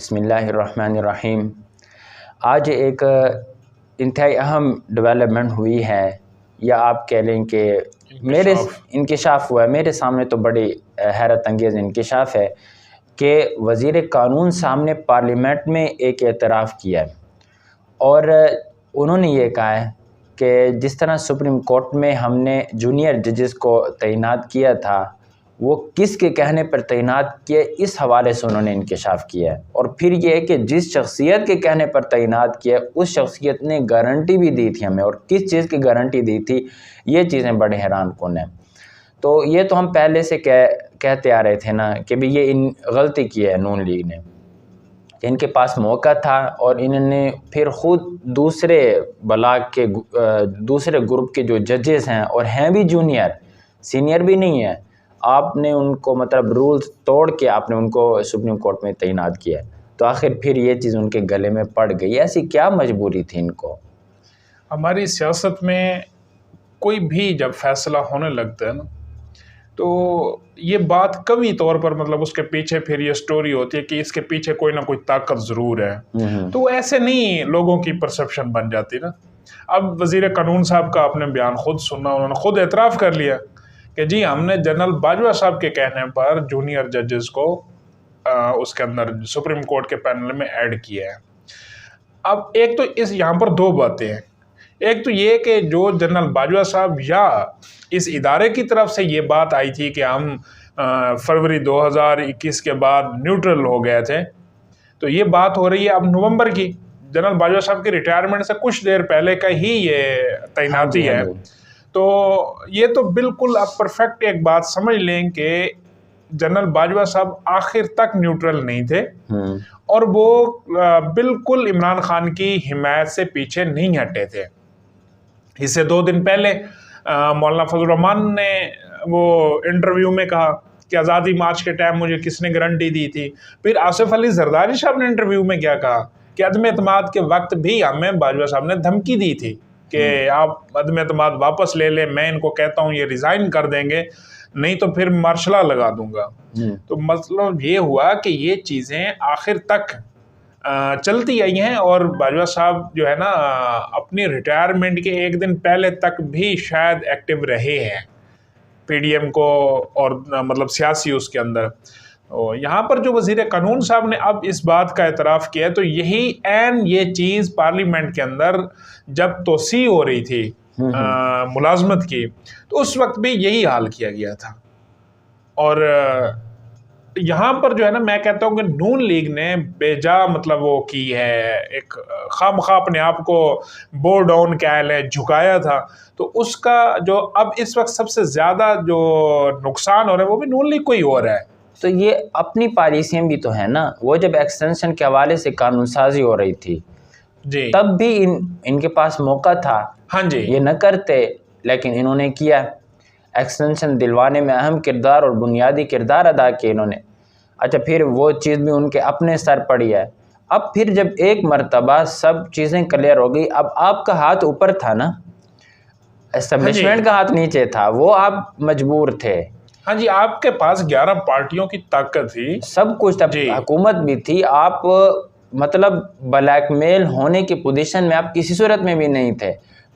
बिस्मिल्लाहिर्रहमानिर्रहीम। आज एक इंतहाई अहम डेवलपमेंट हुई है, या आप कह लें कि मेरे इंकिशाफ हुआ है। मेरे सामने तो बड़ी हैरत अंगेज़ इंकिशाफ है कि वज़ीर कानून साहब ने पार्लियामेंट में एक एतराफ़ किया है और उन्होंने ये कहा है कि जिस तरह सुप्रीम कोर्ट में हमने जूनियर जजेस को तैनात किया था, वो किसके कहने पर तैनात किए, इस हवाले से उन्होंने इंकिशाफ किया है। और फिर ये है कि जिस शख्सियत के कहने पर तैनात किया, उस शख्सियत ने गारंटी भी दी थी हमें, और किस चीज़ की गारंटी दी थी, ये चीज़ें बड़े हैरान कुन हैं। तो ये तो हम पहले से कहते आ रहे थे ना कि भाई ये गलती की है नून लीग ने, इनके पास मौका था और इन्होंने फिर ख़ुद दूसरे ब्लॉक के दूसरे ग्रुप के जो जजेस हैं, और हैं भी जूनियर, सीनियर भी नहीं है, आपने उनको मतलब रूल्स तोड़ के आपने उनको सुप्रीम कोर्ट में तैनात किया। तो आखिर फिर ये चीज़ उनके गले में पड़ गई। ऐसी क्या मजबूरी थी इनको? हमारी सियासत में कोई भी जब फैसला होने लगता है ना, तो ये बात कभी तौर पर मतलब उसके पीछे फिर ये स्टोरी होती है कि इसके पीछे कोई ना कोई ताकत ज़रूर है। तो ऐसे नहीं लोगों की परसेप्शन बन जाती ना। अब वज़ीर कानून साहब का आपने बयान खुद सुना, उन्होंने खुद एतराफ़ कर लिया कि जी हमने जनरल बाजवा साहब के कहने पर जूनियर जजेस को उसके अंदर सुप्रीम कोर्ट के पैनल में ऐड किया है। अब एक तो इस यहाँ पर दो बातें हैं। एक तो ये कि जो जनरल बाजवा साहब या इस इदारे की तरफ से ये बात आई थी कि हम फरवरी 2021 के बाद न्यूट्रल हो गए थे, तो ये बात हो रही है अब नवंबर की। जनरल बाजवा साहब की रिटायरमेंट से कुछ देर पहले का ही ये तैनाती है। तो ये तो बिल्कुल आप परफेक्ट एक बात समझ लें कि जनरल बाजवा साहब आखिर तक न्यूट्रल नहीं थे और वो बिल्कुल इमरान खान की हिमायत से पीछे नहीं हटे थे। इससे 2 दिन पहले मौलाना फजल रहमान ने वो इंटरव्यू में कहा कि आज़ादी मार्च के टाइम मुझे किसने गारंटी दी थी। फिर आसिफ अली जरदारी साहब ने इंटरव्यू में क्या कहा कि अदम एतमाद के वक्त भी हमें बाजवा साहब ने धमकी दी थी कि आप अदम एतमाद वापस ले लें, मैं इनको कहता हूँ ये रिज़ाइन कर देंगे, नहीं तो फिर मार्शला लगा दूंगा। तो मतलब ये हुआ कि ये चीज़ें आखिर तक चलती आई हैं और बाजवा साहब जो है ना अपनी रिटायरमेंट के एक दिन पहले तक भी शायद एक्टिव रहे हैं पीडीएम को और मतलब सियासी उसके अंदर। तो यहाँ पर जो वज़ीर कानून साहब ने अब इस बात का एतराफ़ किया, तो यही ये चीज़ पार्लियामेंट के अंदर जब तोसी हो रही थी मुलाजमत की, तो उस वक्त भी यही हाल किया गया था। और यहाँ पर जो है ना मैं कहता हूँ कि नून लीग ने बेजा मतलब वो की है, एक खामखा अपने आप को बो डाउन कह लें झुकाया था। तो उसका जो अब इस वक्त सबसे ज़्यादा जो नुकसान हो रहा है वो भी नून लीग को ही हो रहा है। तो ये अपनी पॉलिसियाँ भी तो है ना। वो जब एक्सटेंशन के हवाले से कानून साजी हो रही थी जी, तब भी इनके पास मौका था। हाँ जी, ये न करते, लेकिन इन्होंने किया। एक्सटेंशन दिलवाने में अहम किरदार और बुनियादी किरदार अदा किए इन्होंने। अच्छा, फिर वो चीज़ भी उनके अपने सर पड़ी है। अब फिर जब एक मर्तबा सब चीज़ें क्लियर हो गई, अब आपका हाथ ऊपर था ना, एस्टेब्लिशमेंट का हाथ नीचे था, वो आप मजबूर थे। हाँ जी, आपके पास 11 पार्टियों की ताकत थी, सब कुछ था, हुकूमत भी थी। आप मतलब ब्लैकमेल होने की पोजीशन में आप किसी सूरत में भी नहीं थे।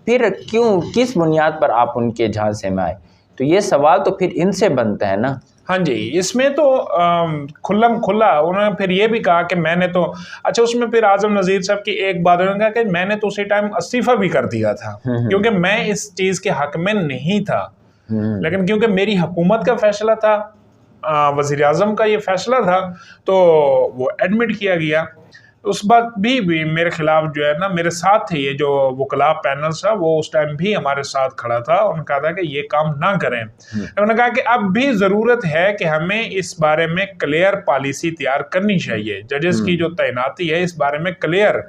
फिर क्यों, किस बुनियाद पर आप उनके झांसे में आए? तो ये सवाल तो फिर इनसे बनता है ना। हाँ जी, इसमें तो खुल्लम खुल्ला उन्होंने फिर ये भी कहा कि मैंने तो अच्छा, उसमें फिर आजम नज़ीर साहब की एक बात उन्होंने कहा कि मैंने तो उसी टाइम इस्तीफ़ा भी कर दिया था क्योंकि मैं इस चीज़ के हक में नहीं था, लेकिन क्योंकि मेरी हुकूमत का फैसला था, वज़ीर आज़म का ये फैसला था, तो वो एडमिट किया गया। उस वक्त भी मेरे खिलाफ जो है ना, मेरे साथ थे ये जो वकला पैनल था, वो उस टाइम भी हमारे साथ खड़ा था। उन्होंने कहा था कि ये काम ना करें। उन्होंने कहा कि अब भी ज़रूरत है कि हमें इस बारे में क्लियर पॉलिसी तैयार करनी चाहिए। जजेस की जो तैनाती है, इस बारे में क्लियर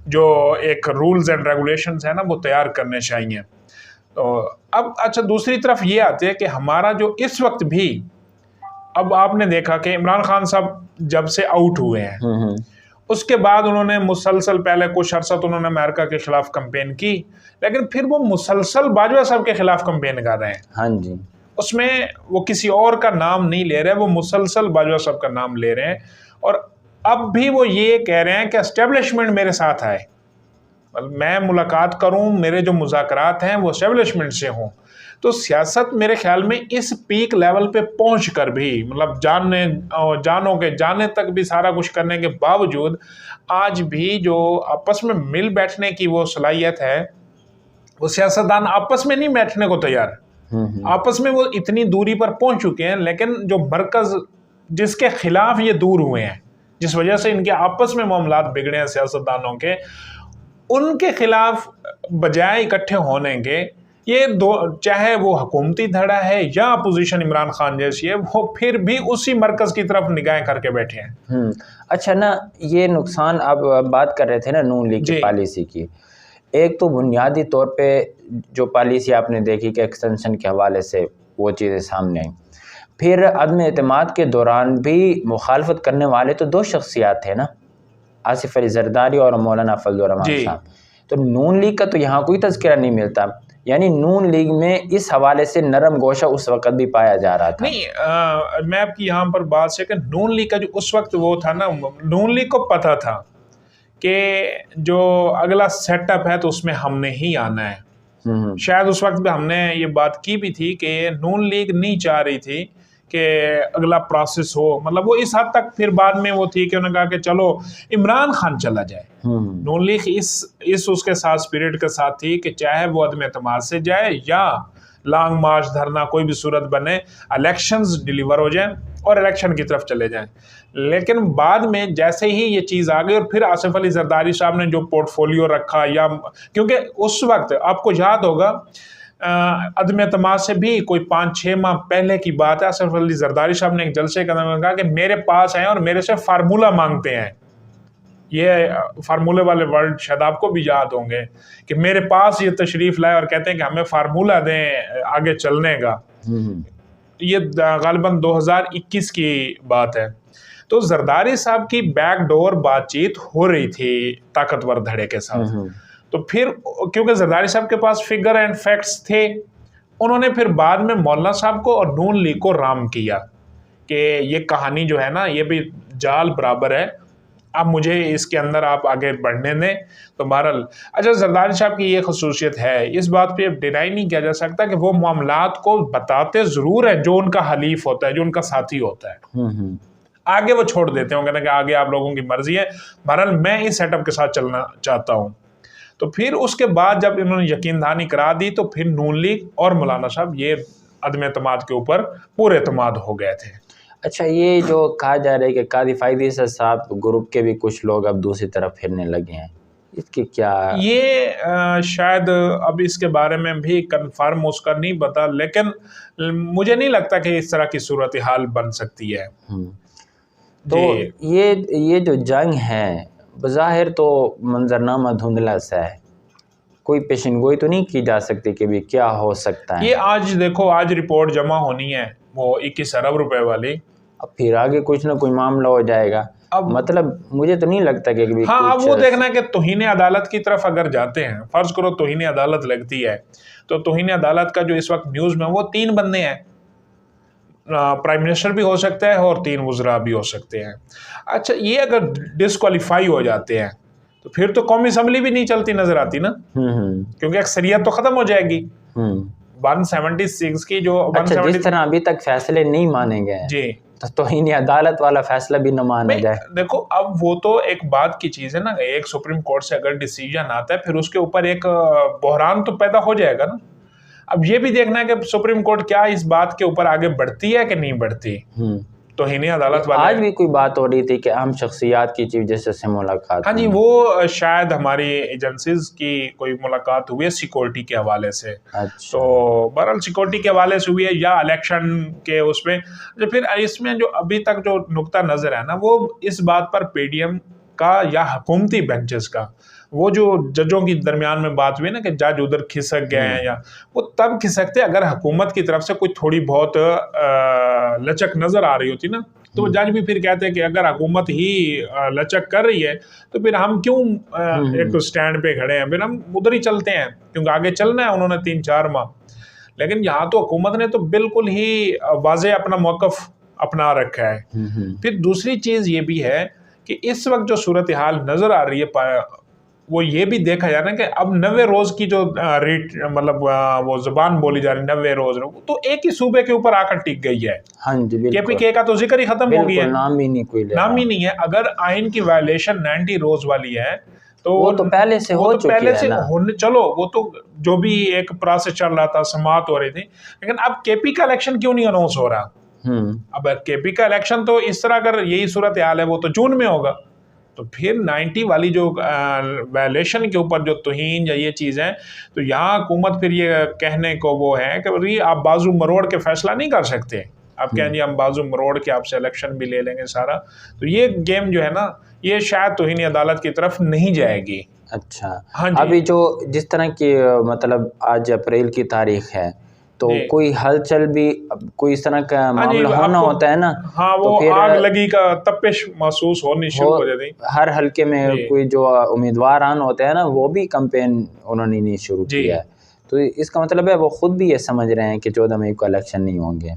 जो एक रूल्स एंड रेगुलेशंस है ना, वो तैयार करने चाहिए। तो अब अच्छा, दूसरी तरफ ये आते हैं कि हमारा जो इस वक्त भी, अब आपने देखा कि इमरान खान साहब जब से आउट हुए हैं, उसके बाद उन्होंने मुसलसल पहले कुछ अरसा तो उन्होंने अमेरिका के खिलाफ कैंपेन की, लेकिन फिर वो मुसलसल बाजवा साहब के खिलाफ कैंपेन कर रहे हैं। हाँ जी, उसमें वो किसी और का नाम नहीं ले रहे, वो मुसलसल बाजवा साहब का नाम ले रहे हैं। और अब भी वो ये कह रहे हैं कि एस्टेब्लिशमेंट मेरे साथ आए, मतलब मैं मुलाकात करूं, मेरे जो मुज़ाकरात हैं वो एस्टेब्लिशमेंट से हों। तो सियासत मेरे ख्याल में इस पीक लेवल पे पहुंच कर भी, मतलब जानों के जाने तक भी सारा कुछ करने के बावजूद आज भी जो आपस में मिल बैठने की वो सलाहियत है, वो सियासतदान आपस में नहीं बैठने को तैयार। आपस में वो इतनी दूरी पर पहुंच चुके हैं, लेकिन जो मरकज जिसके खिलाफ ये दूर हुए हैं, जिस वजह से इनके आपस में मामलात बिगड़े हैं सियासतदानों के, उनके खिलाफ बजाय इकट्ठे होने के, ये दो, चाहे वो हुकूमती धड़ा है या अपोजिशन इमरान खान जैसी है, वो फिर भी उसी मरकज की तरफ निगाहें करके बैठे हैं। अच्छा ना, ये नुकसान आप बात कर रहे थे ना नून लीग की पॉलिसी की, एक तो बुनियादी तौर पे जो पॉलिसी आपने देखी कि एक्सटेंशन के हवाले से वो चीज़ें सामने आई, फिर अदम एतमाद के दौरान भी मुखालफत करने वाले तो दो शख्सियात थे ना, आसिफ अली जरदारी और मौलाना फजल रहमान साहब। तो नून लीग का तो यहाँ कोई तज़किरा नहीं मिलता, यानी नून लीग में इस हवाले से नरम गोशा उस वक्त भी पाया जा रहा था। नहीं, मैं आपकी यहाँ पर बात से कि नून लीग का जो उस वक्त वो था ना, नून लीग को पता था कि जो अगला सेटअप है तो उसमें हमने ही आना है। शायद उस वक्त भी हमने ये बात की भी थी कि नून लीग नहीं चाह रही थी कि अगला प्रोसेस हो, मतलब वो इस हद तक फिर बाद में वो थी कि उन्होंने कहा कि चलो इमरान खान चला जाए। नून लीग इस उसके साथ स्पिरिट के साथ थी कि चाहे वो अदम एतमाद से जाए या लॉन्ग मार्च धरना कोई भी सूरत बने, इलेक्शंस डिलीवर हो जाए और इलेक्शन की तरफ चले जाएं। लेकिन बाद में जैसे ही ये चीज़ आ गई और फिर आसिफ अली जरदारी साहब ने जो पोर्टफोलियो रखा, या क्योंकि उस वक्त आपको याद होगा अदम एतमाद से भी कोई 5-6 माह पहले की बात है, आसिफ अली जरदारी साहब ने एक जलसे के अंदर कहा कि मेरे पास आए और मेरे से फार्मूला मांगते हैं। ये फार्मूले वाले वर्ड शायद आपको भी याद होंगे कि मेरे पास ये तशरीफ लाए और कहते हैं कि हमें फार्मूला दें आगे चलने का। ये गालिबन 2021 की बात है। तो जरदारी साहब की बैकडोर बातचीत हो रही थी ताकतवर धड़े के साथ। तो फिर क्योंकि जरदारी साहब के पास फिगर एंड फैक्ट्स थे, उन्होंने फिर बाद में मौलाना साहब को और नून लीग को राम किया कि ये कहानी जो है ना, ये भी जाल बराबर है, अब मुझे इसके अंदर आप आगे बढ़ने दें। तो बहरहाल अच्छा, जरदारी साहब की ये खसूसियत है, इस बात पे डिनाई नहीं किया जा सकता कि वो मामलात को बताते ज़रूर है जो उनका हलीफ होता है, जो उनका साथी होता है। आगे वो छोड़ देते हैं, कहते हैं कि आगे आप लोगों की मर्जी है, बहरहाल मैं इस सेटअप के साथ चलना चाहता हूँ। तो फिर उसके बाद जब इन्होंने यकीन दहानी करा दी, तो फिर नून लीग और मौलाना साहब ये अदम एतमाद के ऊपर पूरे एतमाद हो गए थे। अच्छा, ये जो कहा जा रहा है कि कादी फायदी साहब ग्रुप के भी कुछ लोग अब दूसरी तरफ फिरने लगे हैं, इसकी क्या? ये शायद अब इसके बारे में भी कंफर्म उसका नहीं पता, लेकिन मुझे नहीं लगता कि इस तरह की सूरत हाल बन सकती है। तो ये जो जंग है बज़ाहिर तो मंजरनामा धुंधला सा है, कोई पेशनगोई तो नहीं की जा सकती कि भी क्या हो सकता है। ये आज देखो, आज रिपोर्ट जमा होनी है वो 21 अरब रुपए वाली, अब फिर आगे कुछ ना कोई मामला हो जाएगा। अब मतलब मुझे तो नहीं लगता कि भी हाँ, अब वो देखना है कि तौहीन अदालत की तरफ अगर जाते हैं, फर्ज करो तौहीन अदालत लगती है, तो तौहीन अदालत का जो इस वक्त न्यूज़ में वो 3 बंदे हैं, प्राइम मिनिस्टर भी हो सकता है और 3 वज़रा भी हो सकते हैं। अच्छा, ये अगर डिस्क्वालीफाई हो जाते हैं तो फिर तो कौमी असम्बली भी नहीं चलती नजर आती ना, क्योंकि अक्सरियत तो खत्म हो जाएगी। 176 की जो अच्छा, जिस तरह अभी तक फैसले नहीं माने गए जी, तो तौहीन अदालत वाला फैसला भी न माना जाए। देखो, अब वो तो एक बात की चीज है ना, एक सुप्रीम कोर्ट से अगर डिसीजन आता है फिर उसके ऊपर एक बहरान तो पैदा हो जाएगा ना। अब ये भी देखना है कि सुप्रीम कोर्ट क्या इस बात के ऊपर आगे बढ़ती है कि नहीं बढ़ती। तौहीन अदालत वाले आज भी कोई बात हो रही थी कि अहम शख्सियात की चीफ जस्टिस से मुलाकात। हाँ जी, वो शायद हमारी एजेंसीज की कोई मुलाकात हुई है सिक्योरिटी के हवाले से। अच्छा। तो बहरहाल सिक्योरिटी के हवाले से हुई है या इलेक्शन के उसमें। जो फिर इसमें जो अभी तक जो नुक्ता नज़र है ना, वो इस बात पर पीडीएम का या हुकूमती बेंचेस का, वो जो जजों की दरमियान में बात हुई ना कि जज उधर खिसक गए हैं, या वो तब खिसकते अगर हुकूमत की तरफ से कोई थोड़ी बहुत लचक नज़र आ रही होती ना, तो जज भी फिर कहते हैं कि अगर हुकूमत ही लचक कर रही है तो फिर हम क्यों एक स्टैंड पे खड़े हैं, फिर हम उधर ही चलते हैं, क्योंकि आगे चलना है उन्होंने 3-4 माह। लेकिन यहाँ तो हुकूमत ने तो बिल्कुल ही वाज़े अपना मौक़िफ़ अपना रखा है। फिर दूसरी चीज़ ये भी है कि इस वक्त जो सूरत हाल नज़र आ रही है, वो ये भी देखा जा रहा है कि अब 90 रोज़ की जो रेट मतलब वो ज़बान बोली जा रही है, 90 रोज़, तो एक ही सूबे के ऊपर आकर टिक गई है। हाँ जी, बिल्कुल। केपीके का तो जिक्र ही खत्म हो गया है, नाम ही नहीं कोई ले नाम ही नहीं है। अगर आइन की वायलेशन 90 रोज़ वाली है तो वो तो पहले से हो चुकी है ना। चलो वो तो जो भी एक प्रोसेस चल रहा था, समाअत हो रही थी, लेकिन अब केपी का इलेक्शन क्यों नहीं अनाउंस हो रहा? अब केपी का इलेक्शन तो इस तरह, अगर यही सूरत हाल है, वो तो जून में होगा। तो फिर 90 वाली जो वायलेशन के ऊपर जो तौहीन या ये चीज़ है, तो यहाँ हुकूमत फिर ये कहने को वो है कि भाई आप बाजू मरोड़ के फैसला नहीं कर सकते, आप कहें जी हम बाजू मरोड़ के आपसे इलेक्शन भी ले लेंगे सारा। तो ये गेम जो है ना, ये शायद तौहीन अदालत की तरफ नहीं जाएगी। अच्छा, हाँ अभी जो जिस तरह की मतलब आज अप्रैल की तारीख है, तो कोई हलचल भी कोई इस तरह का मामला होना होता है ना। हाँ, वो तो फिर आग लगी का तपिश महसूस होनी शुरू हो जाती। हर हलके में कोई जो उम्मीदवार होते हैं ना, वो भी कैंपेन उन्होंने नहीं शुरू किया है। तो इसका मतलब है वो खुद भी ये समझ रहे हैं कि 14 मई को इलेक्शन नहीं होंगे।